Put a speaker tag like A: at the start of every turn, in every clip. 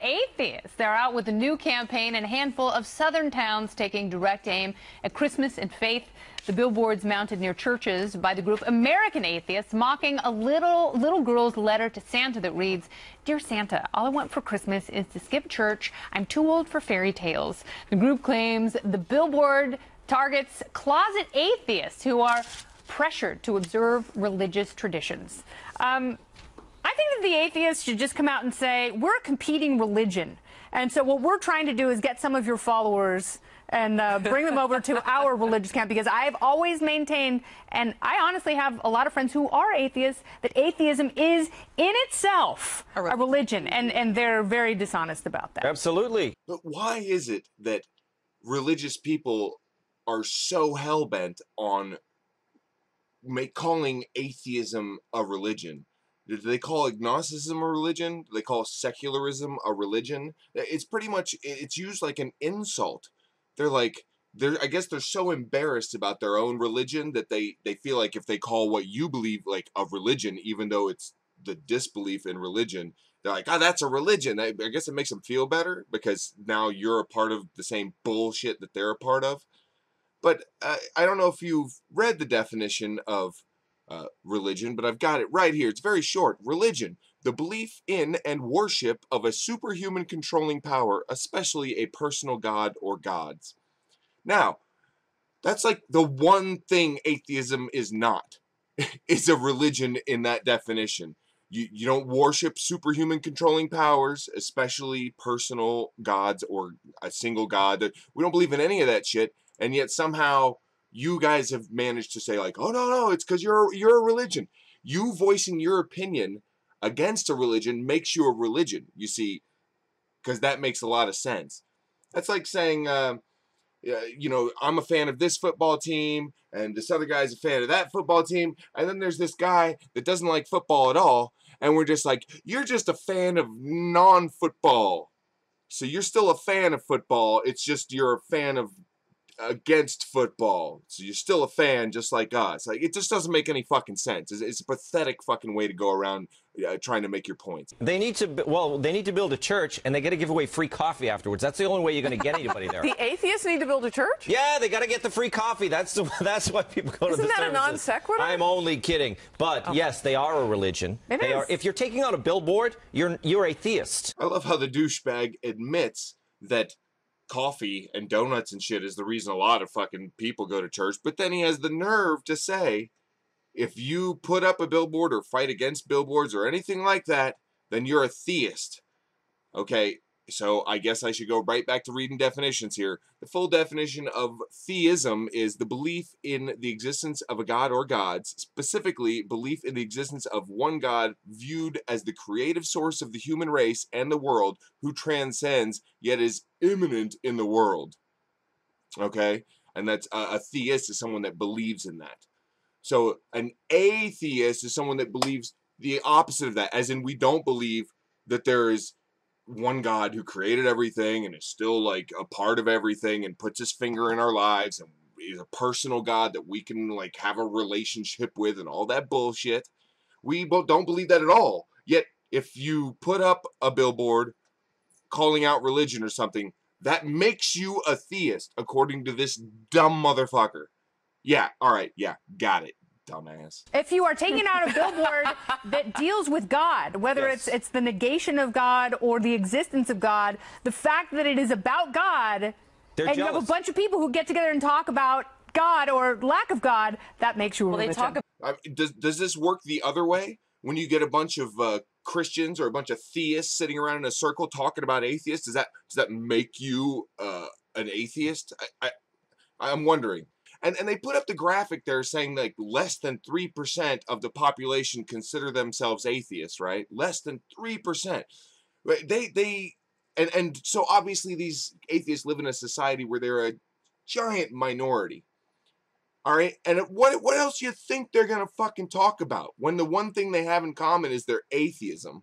A: Atheists. They're out with a new campaign in a handful of southern towns taking direct aim at Christmas and faith. The billboards mounted near churches by the group American Atheists mocking a little girl's letter to Santa that reads, "Dear Santa, all I want for Christmas is to skip church. I'm too old for fairy tales." The group claims the billboard targets closet atheists who are pressured to observe religious traditions. I think that the atheists should just come out and say, we're a competing religion. And so what we're trying to do is get some of your followers and bring them over to our religious camp, because I've always maintained, and I honestly have a lot of friends who are atheists, that atheism is in itself a religion, and they're very dishonest about that.
B: Absolutely.
C: But why is it that religious people are so hell-bent on calling atheism a religion? Do they call agnosticism a religion? Do they call secularism a religion? It's pretty much, it's used like an insult. They're like, I guess they're so embarrassed about their own religion that they feel like if they call what you believe like a religion, even though it's the disbelief in religion, they're like, oh, that's a religion. I guess it makes them feel better because now you're a part of the same bullshit that they're a part of. But I don't know if you've read the definition of religion, but I've got it right here. It's very short. Religion, the belief in and worship of a superhuman controlling power, especially a personal god or gods. Now, that's like the one thing atheism is not. It's a religion in that definition. You don't worship superhuman controlling powers, especially personal gods or a single god. We don't believe in any of that shit, and yet somehow you guys have managed to say like, oh no, it's because you're a religion. You voicing your opinion against a religion makes you a religion, you see, because that makes a lot of sense. That's like saying, you know, I'm a fan of this football team, and this other guy's a fan of that football team, and then there's this guy that doesn't like football at all, and we're just like, you're just a fan of non-football. So you're still a fan of football, it's just you're a fan of against football, so you're still a fan just like us. Like, it just doesn't make any fucking sense. It's a pathetic fucking way to go around trying to make your points.
B: They need to, well, they need to build a church, and they got to give away free coffee afterwards. That's the only way you're going to get anybody there.
D: The atheists need to build a church?
B: Yeah, they got to get the free coffee. That's why people go to the services.
D: Isn't that a non sequitur?
B: I'm only kidding. But yes, they are a religion. They are. If you're taking out a billboard, you're atheist.
C: I love how the douchebag admits that coffee and donuts and shit is the reason a lot of fucking people go to church, but then he has the nerve to say, if you put up a billboard or fight against billboards or anything like that, then you're a theist. Okay, so I guess I should go right back to reading definitions here. The full definition of theism is the belief in the existence of a god or gods, specifically belief in the existence of one god viewed as the creative source of the human race and the world, who transcends yet is immanent in the world. Okay? And that's a theist is someone that believes in that. So an atheist is someone that believes the opposite of that, as in we don't believe that there is one God who created everything and is still like a part of everything and puts his finger in our lives and is a personal God that we can like have a relationship with and all that bullshit. We don't believe that at all. Yet if you put up a billboard calling out religion or something, that makes you a theist, according to this dumb motherfucker. Yeah, alright, yeah, got it, dumbass.
A: If you are taking out a billboard that deals with God, whether it's the negation of God or the existence of God, the fact that it is about God, and you have a bunch of people who get together and talk about God or lack of God, that makes you a religion.
C: Does this work the other way? When you get a bunch of Christians or a bunch of theists sitting around in a circle talking about atheists, does that make you an atheist? I'm wondering. And they put up the graphic there saying like less than 3% of the population consider themselves atheists, right? Less than 3%. And so obviously these atheists live in a society where they're a giant minority. All right? And what else do you think they're going to fucking talk about when the one thing they have in common is their atheism?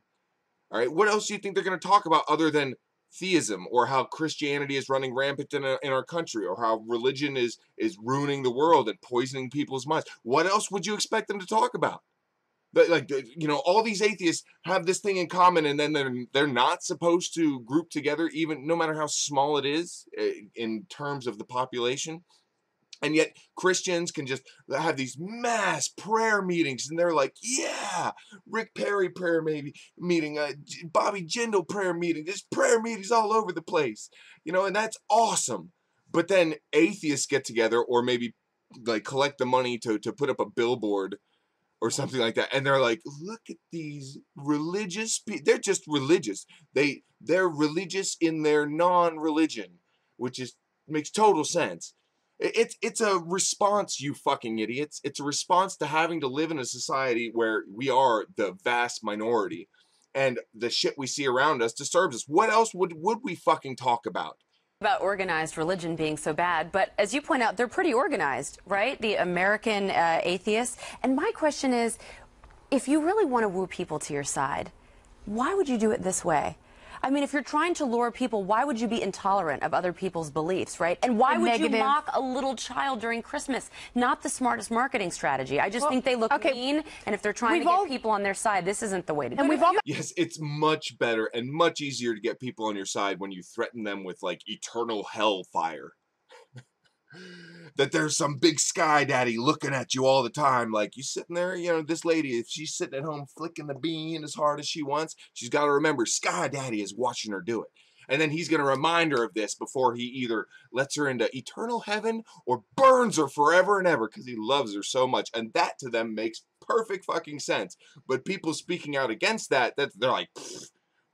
C: All right? What else do you think they're going to talk about other than theism, or how Christianity is running rampant in our country, or how religion is ruining the world and poisoning people's minds? What else would you expect them to talk about? Like, you know, all these atheists have this thing in common, and then they're not supposed to group together, even no matter how small it is in terms of the population. And yet Christians can just have these mass prayer meetings, and they're like, yeah, Rick Perry prayer meeting, Bobby Jindal prayer meeting, just prayer meetings all over the place, you know, and that's awesome. But then atheists get together, or maybe like collect the money to put up a billboard or something like that, and they're like, look at these religious people. They're just religious. They're religious in their non-religion, which is makes total sense. It's a response, you fucking idiots. It's a response to having to live in a society where we are the vast minority, and the shit we see around us disturbs us. What else would we fucking talk about?
E: About organized religion being so bad, but as you point out, they're pretty organized, right? The American atheists. And my question is, if you really want to woo people to your side, why would you do it this way? I mean, if you're trying to lure people, why would you be intolerant of other people's beliefs, right? And why would you mock a little child during Christmas? Not the smartest marketing strategy. I just think they look mean, and if they're trying to get people on their side, this isn't the way to do it.
C: Yes, it's much better and much easier to get people on your side when you threaten them with, like, eternal hellfire. That there's some big sky daddy looking at you all the time. Like, you sitting there, you know, this lady, if she's sitting at home flicking the bean as hard as she wants, she's got to remember sky daddy is watching her do it. And then he's going to remind her of this before he either lets her into eternal heaven or burns her forever and ever because he loves her so much. And that to them makes perfect fucking sense. But people speaking out against that, they're like,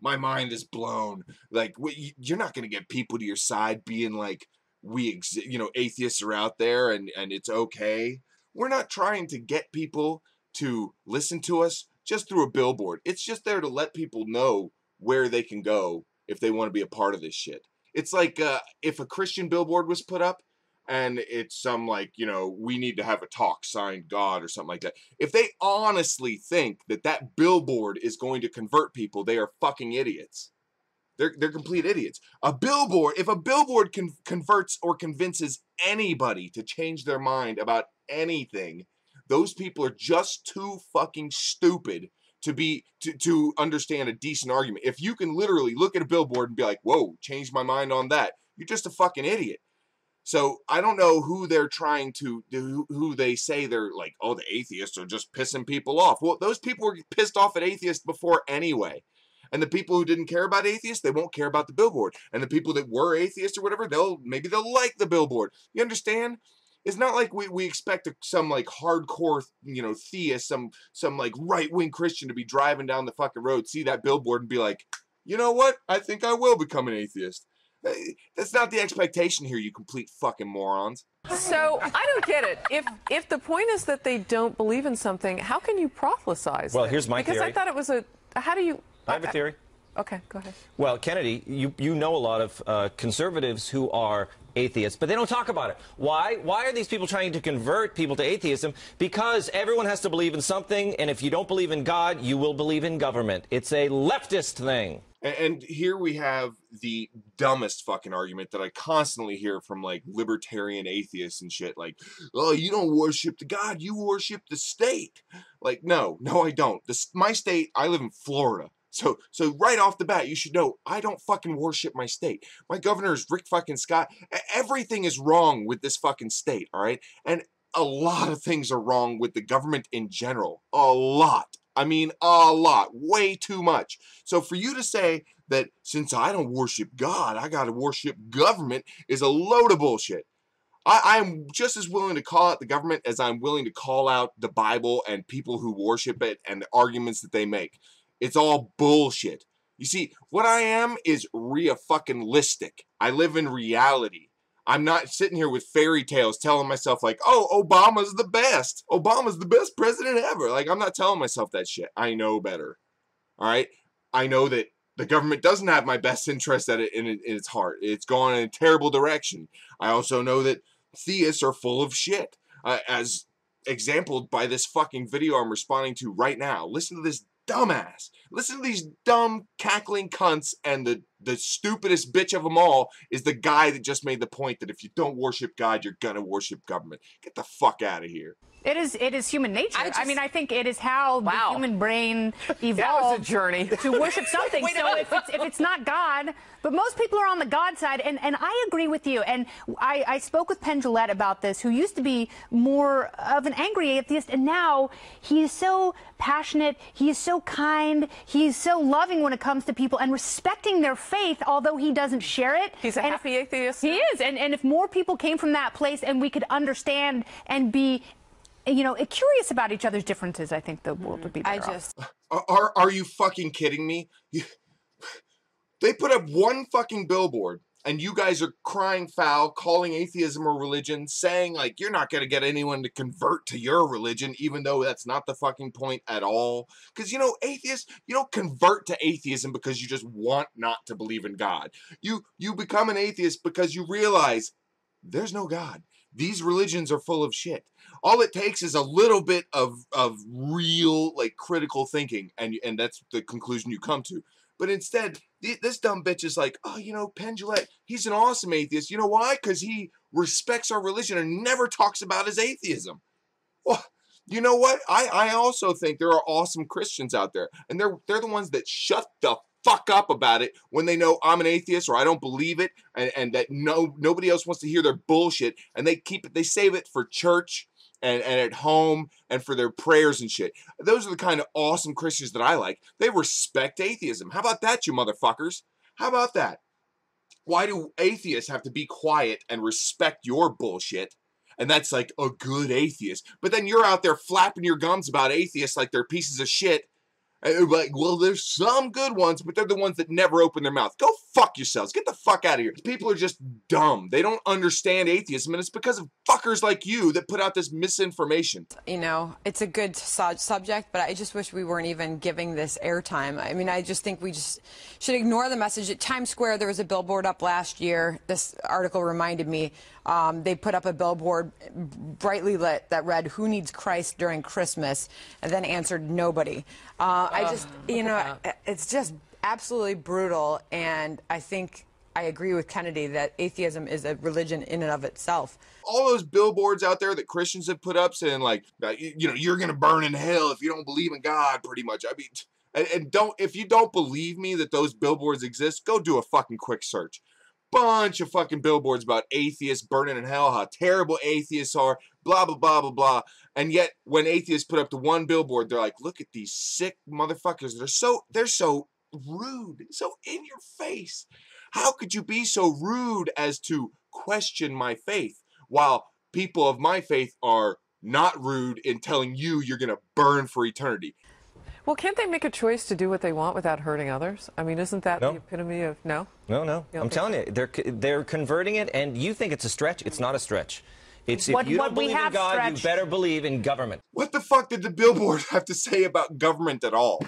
C: my mind is blown. Like, you're not going to get people to your side being like, you know, atheists are out there and it's okay. We're not trying to get people to listen to us just through a billboard. It's just there to let people know where they can go if they want to be a part of this shit. It's like if a Christian billboard was put up and it's some, like, you know, we need to have a talk, signed God or something like that. If they honestly think that that billboard is going to convert people, they are fucking idiots. They're complete idiots. If a billboard converts or convinces anybody to change their mind about anything, those people are just too fucking stupid to understand a decent argument. If you can literally look at a billboard and be like, whoa, change my mind on that, you're just a fucking idiot. So I don't know who they're trying to, who they say they're like, oh, the atheists are just pissing people off. Well, those people were pissed off at atheists before anyway. And the people who didn't care about atheists, they won't care about the billboard. And the people that were atheists or whatever, maybe they'll like the billboard. You understand? It's not like we expect some like hardcore, you know, theist, some like right-wing Christian to be driving down the fucking road, see that billboard and be like, you know what? I think I will become an atheist. That's not the expectation here, you complete fucking morons.
D: So I don't get it. If the point is that they don't believe in something, how can you proselytize?
B: Well, here's my theory.
D: Because I thought it was how do you...
B: I have a theory.
D: Okay, go ahead.
B: Well, Kennedy, you know a lot of conservatives who are atheists, but they don't talk about it. Why? Why are these people trying to convert people to atheism? Because everyone has to believe in something, and if you don't believe in God, you will believe in government. It's a leftist thing.
C: And here we have the dumbest fucking argument that I constantly hear from, like, libertarian atheists and shit. Like, oh, you don't worship the God, you worship the state. Like, no, I don't. My state, I live in Florida. So right off the bat, you should know, I don't fucking worship my state. My governor is Rick fucking Scott. Everything is wrong with this fucking state, all right? And a lot of things are wrong with the government in general. A lot. I mean, a lot. Way too much. So for you to say that since I don't worship God, I gotta worship government is a load of bullshit. I'm just as willing to call out the government as I'm willing to call out the Bible and people who worship it and the arguments that they make. It's all bullshit. You see, what I am is fucking-listic. I live in reality. I'm not sitting here with fairy tales telling myself like, oh, Obama's the best. Obama's the best president ever. Like, I'm not telling myself that shit. I know better. All right? I know that the government doesn't have my best interest in its heart. It's gone in a terrible direction. I also know that theists are full of shit. As exampled by this fucking video I'm responding to right now. Listen to this dumbass. Listen to these dumb cackling cunts, and the stupidest bitch of them all is the guy that just made the point that if you don't worship God, you're gonna worship government. Get the fuck out of here.
A: It is human nature. I mean, I think it is how the human brain evolved.
D: That was a journey.
A: To worship something. So if it's not God, but most people are on the God side, and I agree with you. And I spoke with Penn Jillette about this, who used to be more of an angry atheist, and now he is so passionate, he is so kind, he's so loving when it comes to people and respecting their faith, although he doesn't share it.
D: He's a happy atheist.
A: He is, and if more people came from that place and we could understand and be, you know, curious about each other's differences, I think the world would be better off.
C: Are you fucking kidding me? They put up one fucking billboard, and you guys are crying foul, calling atheism a religion, saying, like, you're not going to get anyone to convert to your religion, even though that's not the fucking point at all. Because, you know, atheists, you don't convert to atheism because you just want not to believe in God. You become an atheist because you realize there's no God. These religions are full of shit. All it takes is a little bit of real, like, critical thinking, and that's the conclusion you come to. But instead, this dumb bitch is like, oh, you know, Penn Jillette, he's an awesome atheist. You know why? Because he respects our religion and never talks about his atheism. Well, you know what? I also think there are awesome Christians out there, and they're the ones that shut the fuck up about it when they know I'm an atheist or I don't believe it, and that nobody else wants to hear their bullshit, and they save it for church and at home and for their prayers and shit. Those are the kind of awesome Christians that I like. They respect atheism. How about that, you motherfuckers? How about that? Why do atheists have to be quiet and respect your bullshit? And that's like a good atheist. But then you're out there flapping your gums about atheists like they're pieces of shit. Like, well, there's some good ones, but they're the ones that never open their mouth. Go fuck yourselves. Get the fuck out of here. People are just dumb. They don't understand atheism, and it's because of fuckers like you that put out this misinformation.
F: You know, it's a good subject, but I just wish we weren't even giving this airtime. I mean, I just think we just should ignore the message. At Times Square, there was a billboard up last year. This article reminded me. They put up a billboard, brightly lit, that read, "Who needs Christ during Christmas?" and then answered, "Nobody." I just, you know, it's just absolutely brutal, and I think I agree with Kennedy that atheism is a religion in and of itself.
C: All those billboards out there that Christians have put up saying, like, you know, you're going to burn in hell if you don't believe in God, pretty much. I mean, and if you don't believe me that those billboards exist, go do a fucking quick search. Bunch of fucking billboards about atheists burning in hell, how terrible atheists are, blah, blah, blah, blah, blah. And yet, when atheists put up the one billboard, they're like, look at these sick motherfuckers. They're so rude, so in your face. How could you be so rude as to question my faith while people of my faith are not rude in telling you you're going to burn for eternity?
D: Well, can't they make a choice to do what they want without hurting others? I mean, isn't that the epitome of no?
B: No. I'm telling you, they're converting it, and you think it's a stretch. It's not a stretch. It's if you don't believe in God, you better believe in government.
C: What the fuck did the billboard have to say about government at all?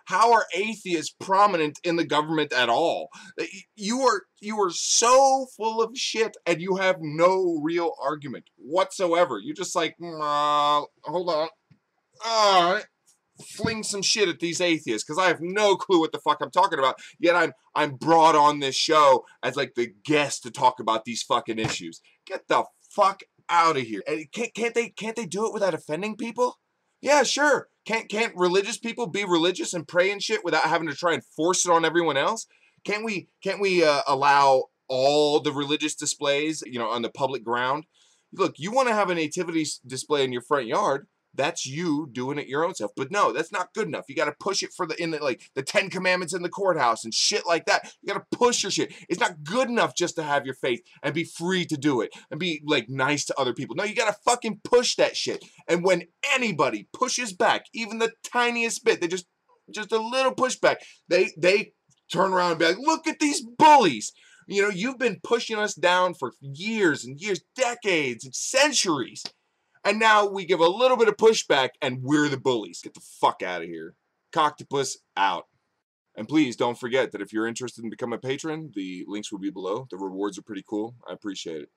C: How are atheists prominent in the government at all? You are so full of shit, and you have no real argument whatsoever. You're just like, hold on. Fling some shit at these atheists because I have no clue what the fuck I'm talking about. Yet I'm brought on this show as like the guest to talk about these fucking issues. Get the fuck out of here. And can't they do it without offending people? Yeah, sure. Can't religious people be religious and pray and shit without having to try and force it on everyone else? Can't we allow all the religious displays, you know, on the public ground? Look, you want to have a nativity display in your front yard? That's you doing it your own self. But no, that's not good enough. You got to push it for the 10 commandments in the courthouse and shit like that. You got to push your shit. It's not good enough just to have your faith and be free to do it and be like nice to other people. No, you got to fucking push that shit. And when anybody pushes back, even the tiniest bit, they just a little pushback, they turn around and be like, look at these bullies. You know, you've been pushing us down for years and years, decades and centuries. And now we give a little bit of pushback and we're the bullies. Get the fuck out of here. Coctopus out. And please don't forget that if you're interested in becoming a patron, the links will be below. The rewards are pretty cool. I appreciate it.